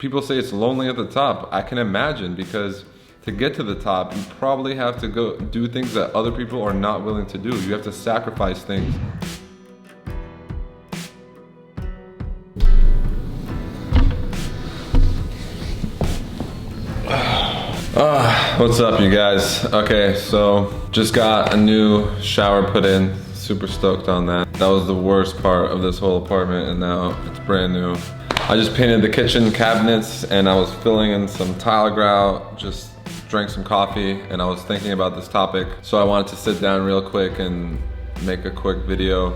People say it's lonely at the top. I can imagine, because to get to the top, you probably have to go do things that other people are not willing to do. You have to sacrifice things. What's up, you guys? Okay, so just got a new shower put in. Super stoked on that. That was the worst part of this whole apartment, and now it's brand new. I just painted the kitchen cabinets, and I was filling in some tile grout, just drank some coffee, and I was thinking about this topic. So I wanted to sit down real quick and make a quick video.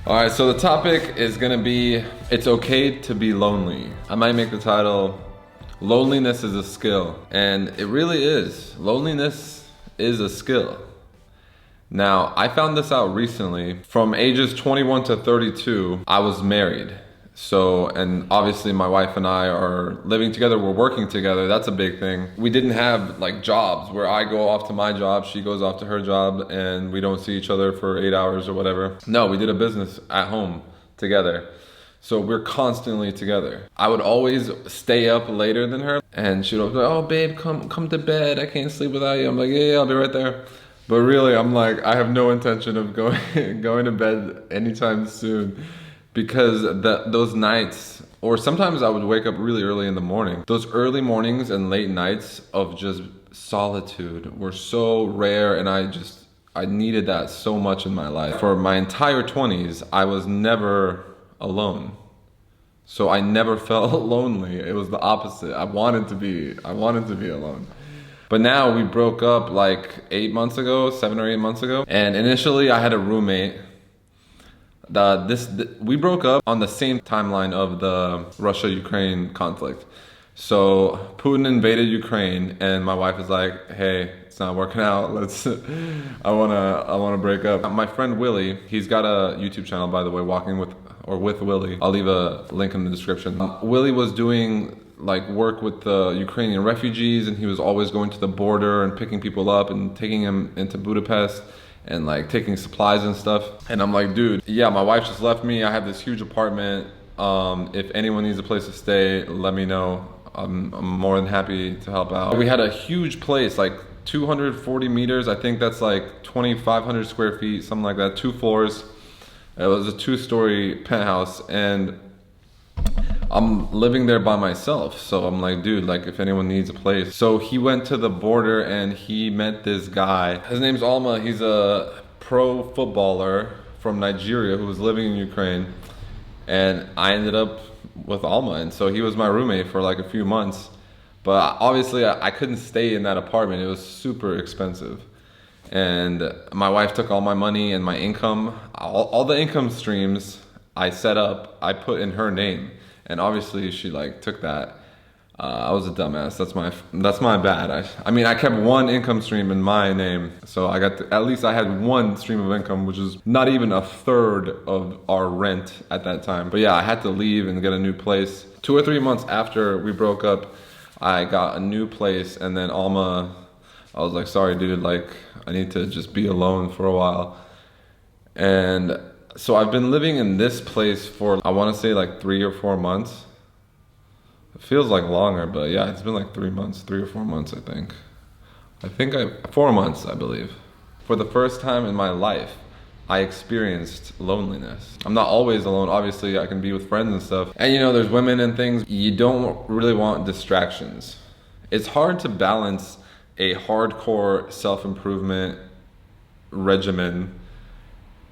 All right, so the topic is gonna be, it's okay to be lonely. I might make the title, Loneliness is a Skill. And it really is. Loneliness is a skill. Now, I found this out recently. From ages 21 to 32, I was married. So, and obviously my wife and I are living together, we're working together, that's a big thing. We didn't have like jobs where I go off to my job, she goes off to her job, and we don't see each other for 8 hours or whatever. No, we did a business at home together. So we're constantly together. I would always stay up later than her, and she would be like, oh babe, come to bed, I can't sleep without you. I'm like, yeah, I'll be right there. But really, I'm like, I have no intention of going to bed anytime soon, because those nights, or sometimes I would wake up really early in the morning. Those early mornings and late nights of just solitude were so rare, and I needed that so much in my life. For my entire 20s, I was never alone. So I never felt lonely. It was the opposite. I wanted to be alone. But now we broke up like 7 or 8 months ago. And initially I had a roommate. We broke up on the same timeline of the Russia-Ukraine conflict. So Putin invaded Ukraine, and my wife is like, hey, it's not working out. I wanna break up. My friend Willie, he's got a YouTube channel, by the way, Walking with Willie. I'll leave a link in the description. Willie was doing like work with the Ukrainian refugees, and he was always going to the border and picking people up and taking them into Budapest and like taking supplies and stuff. And I'm like, dude, yeah, my wife just left me. I have this huge apartment. If anyone needs a place to stay, let me know. I'm more than happy to help out. We had a huge place, like 240 meters. I think that's like 2,500 square feet, something like that, 2 floors. It was a 2-story penthouse, and I'm living there by myself. So I'm like, dude, like if anyone needs a place. So he went to the border and he met this guy. His name's Alma. He's a pro footballer from Nigeria who was living in Ukraine. And I ended up with Alma, and so he was my roommate for like a few months. But obviously I couldn't stay in that apartment. It was super expensive. And my wife took all my money and my income, all the income streams I set up, I put in her name. And obviously she like took that. I was a dumbass, that's my bad. I mean, I kept one income stream in my name. So I got at least I had one stream of income, which is not even a third of our rent at that time. But yeah, I had to leave and get a new place. 2 or 3 months after we broke up, I got a new place, and then Alma, I was like, sorry dude, like I need to just be alone for a while. And so I've been living in this place for, I wanna say like 3 or 4 months. It feels like longer, but yeah, it's been like 3 or 4 months, I think. 4 months, I believe. For the first time in my life, I experienced loneliness. I'm not always alone, obviously I can be with friends and stuff. And you know, there's women and things, you don't really want distractions. It's hard to balance a hardcore self-improvement regimen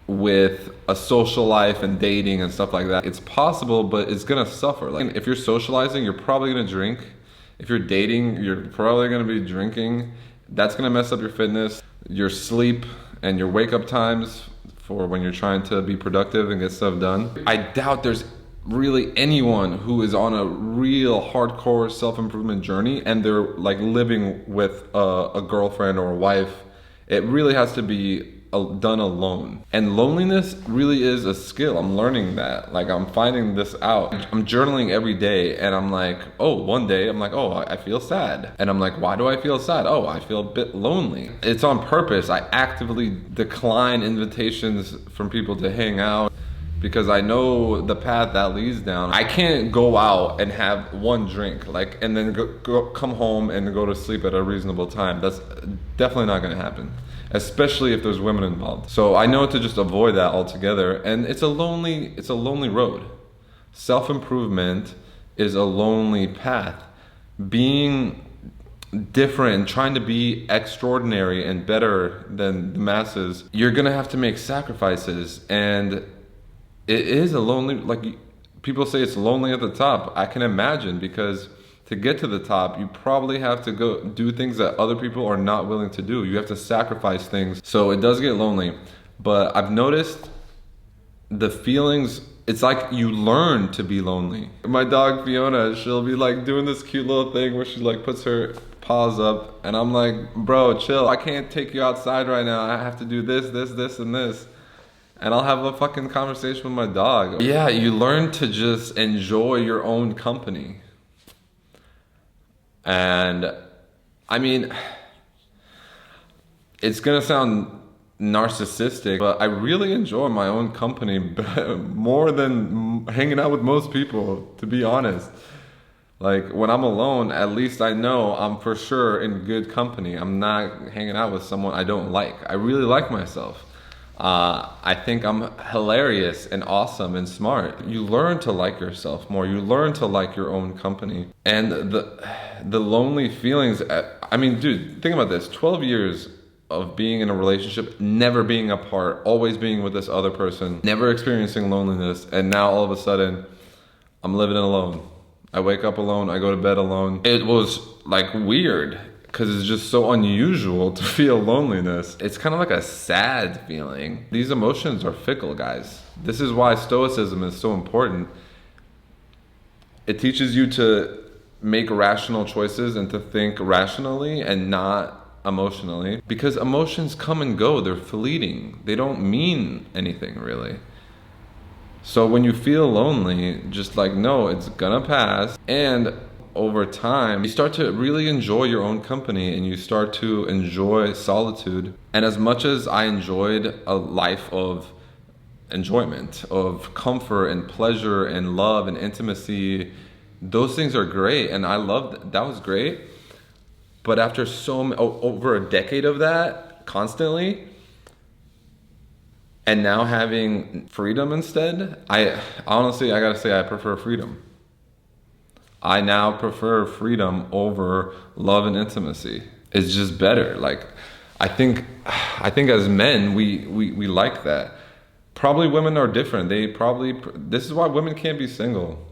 with a social life and dating and stuff like that. It's possible, but it's gonna suffer. Like if you're socializing, you're probably gonna drink. If you're dating, you're probably gonna be drinking. That's gonna mess up your fitness, your sleep, and your wake up times for when you're trying to be productive and get stuff done. I doubt there's really anyone who is on a real hardcore self-improvement journey and they're like living with a girlfriend or a wife. It really has to be done alone. And loneliness really is a skill. I'm learning that. Like I'm finding this out. I'm journaling every day, and I'm like, oh, one day I'm like, oh, I feel sad. And I'm like, why do I feel sad? Oh, I feel a bit lonely. It's on purpose. I actively decline invitations from people to hang out. because I know the path that leads down. I can't go out and have one drink, like, and then come home and go to sleep at a reasonable time. That's definitely not gonna happen, especially if there's women involved. So I know to just avoid that altogether, and it's a lonely road. Self-improvement is a lonely path. Being different and trying to be extraordinary and better than the masses, you're gonna have to make sacrifices, and it is a lonely, like people say it's lonely at the top. I can imagine, because to get to the top, you probably have to go do things that other people are not willing to do. You have to sacrifice things. So it does get lonely, but I've noticed the feelings, it's like you learn to be lonely. My dog Fiona, she'll be like doing this cute little thing where she like puts her paws up, and I'm like, bro, chill. I can't take you outside right now. I have to do this, and this. And I'll have a fucking conversation with my dog. Yeah, you learn to just enjoy your own company. And I mean, it's gonna sound narcissistic, but I really enjoy my own company more than hanging out with most people, to be honest. Like, when I'm alone, at least I know I'm for sure in good company. I'm not hanging out with someone I don't like. I really like myself. I think I'm hilarious and awesome and smart. You learn to like yourself more. You learn to like your own company. And the lonely feelings, I mean, dude, think about this. 12 years of being in a relationship, never being apart, always being with this other person, never experiencing loneliness, and now all of a sudden, I'm living alone. I wake up alone, I go to bed alone. It was like weird, because it's just so unusual to feel loneliness. It's kind of like a sad feeling. These emotions are fickle, guys. This is why Stoicism is so important. It teaches you to make rational choices and to think rationally and not emotionally, because emotions come and go. They're fleeting. They don't mean anything, really. So when you feel lonely, just like, no, it's gonna pass. And over time, you start to really enjoy your own company, and you start to enjoy solitude. And as much as I enjoyed a life of enjoyment, of comfort and pleasure and love and intimacy, those things are great, and I loved that was great. But after over a decade of that constantly, and now having freedom instead, I gotta say I prefer freedom. I now prefer freedom over love and intimacy. It's just better. Like, I think as men, we like that. Probably women are different. This is why women can't be single.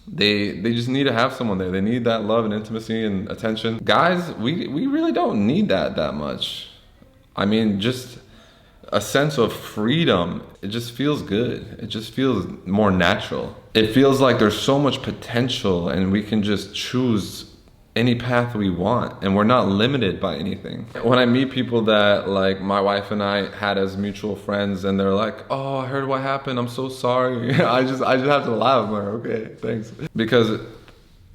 They just need to have someone there. They need that love and intimacy and attention. Guys, we really don't need that much. I mean, just a sense of freedom. It just feels good. It just feels more natural. It feels like there's so much potential, and we can just choose any path we want, and we're not limited by anything. When I meet people that, like, my wife and I had as mutual friends, and they're like, oh, I heard what happened, I'm so sorry. I just have to laugh. I'm like, okay, thanks. Because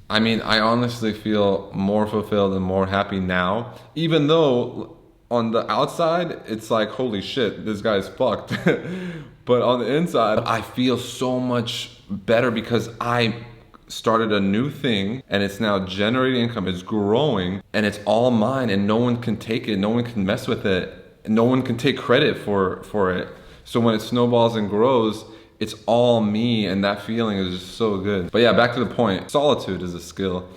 I mean, I honestly feel more fulfilled and more happy now, even though on the outside, it's like, holy shit, this guy's fucked. But on the inside, I feel so much better because I started a new thing, and it's now generating income, it's growing, and it's all mine, and no one can take it, no one can mess with it, and no one can take credit for it. So when it snowballs and grows, it's all me, and that feeling is just so good. But yeah, back to the point. Solitude is a skill.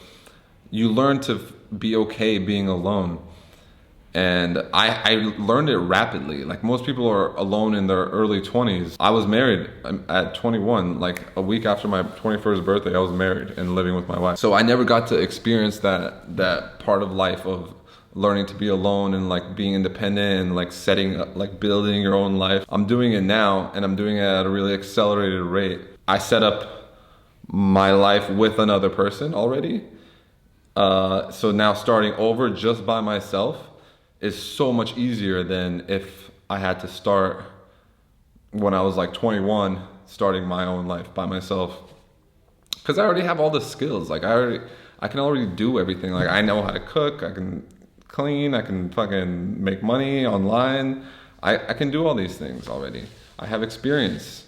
You learn to be okay being alone. And I learned it rapidly. Like, most people are alone in their early 20s. I was married at 21. Like, a week after my 21st birthday, I was married and living with my wife. So I never got to experience that part of life of learning to be alone and like being independent and like setting up, like building your own life. I'm doing it now, and I'm doing it at a really accelerated rate. I set up my life with another person already. So now starting over just by myself is so much easier than if I had to start when I was like 21, starting my own life by myself. Because I already have all the skills. Like, I can already do everything. Like, I know how to cook, I can clean, I can fucking make money online. I can do all these things already. I have experience.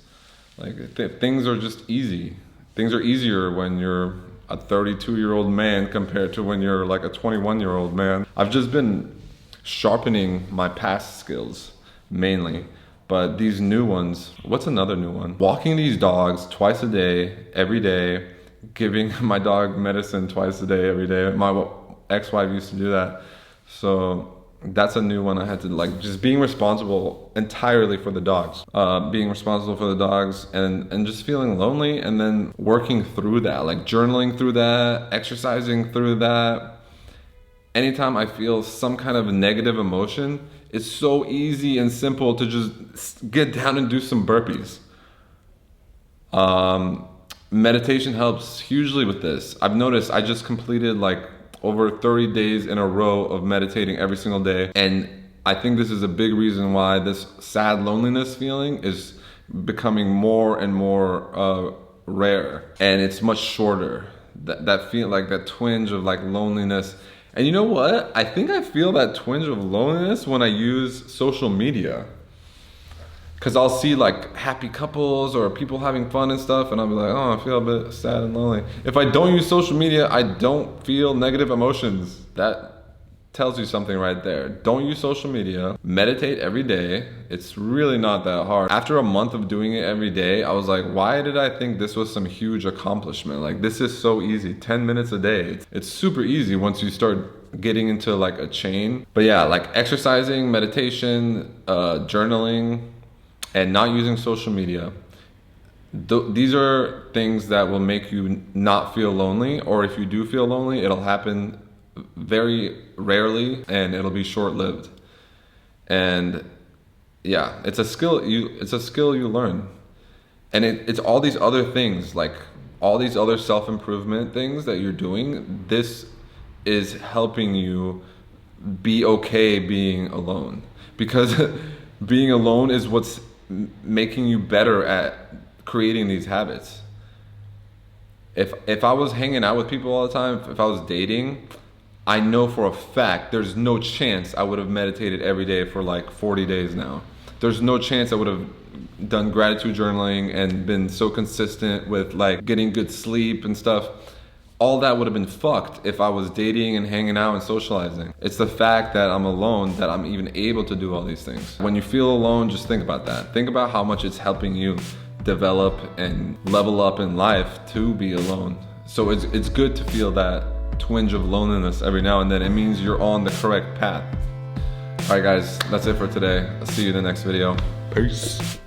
Like things are just easy. Things are easier when you're a 32-year-old man compared to when you're like a 21-year-old man. I've just been sharpening my past skills mainly, but these new ones, what's another new one? Walking these dogs twice a day, every day, giving my dog medicine twice a day, every day. My ex-wife used to do that. So that's a new one. I had to like just being responsible entirely for the dogs, being responsible for the dogs and just feeling lonely, and then working through that, like journaling through that, exercising through that. Anytime I feel some kind of negative emotion, it's so easy and simple to just get down and do some burpees. Meditation helps hugely with this. I've noticed I just completed like over 30 days in a row of meditating every single day. And I think this is a big reason why this sad loneliness feeling is becoming more and more rare. And it's much shorter. That feel like that twinge of like loneliness. And you know what? I think I feel that twinge of loneliness when I use social media. Cause I'll see like happy couples or people having fun and stuff, and I'll be like, oh, I feel a bit sad and lonely. If I don't use social media, I don't feel negative emotions. That tells you something right there. Don't use social media. Meditate every day. It's really not that hard. After a month of doing it every day, I was like, why did I think this was some huge accomplishment? Like, this is so easy. 10 minutes a day. It's super easy once you start getting into like a chain. But yeah, like exercising, meditation, journaling, and not using social media. These are things that will make you not feel lonely, or if you do feel lonely, it'll happen very rarely and it'll be short-lived. And yeah, it's a skill you learn. And it's all these other things, like all these other self-improvement things that you're doing. This is helping you be okay being alone, because being alone is what's making you better at creating these habits. If I was hanging out with people all the time, if I was dating, I know for a fact there's no chance I would have meditated every day for like 40 days now. There's no chance I would have done gratitude journaling and been so consistent with like getting good sleep and stuff. All that would have been fucked if I was dating and hanging out and socializing. It's the fact that I'm alone that I'm even able to do all these things. When you feel alone, just think about that. Think about how much it's helping you develop and level up in life to be alone. So it's good to feel that twinge of loneliness every now and then. It means you're on the correct path. All right guys, that's it for today. I'll see you in the next video. Peace.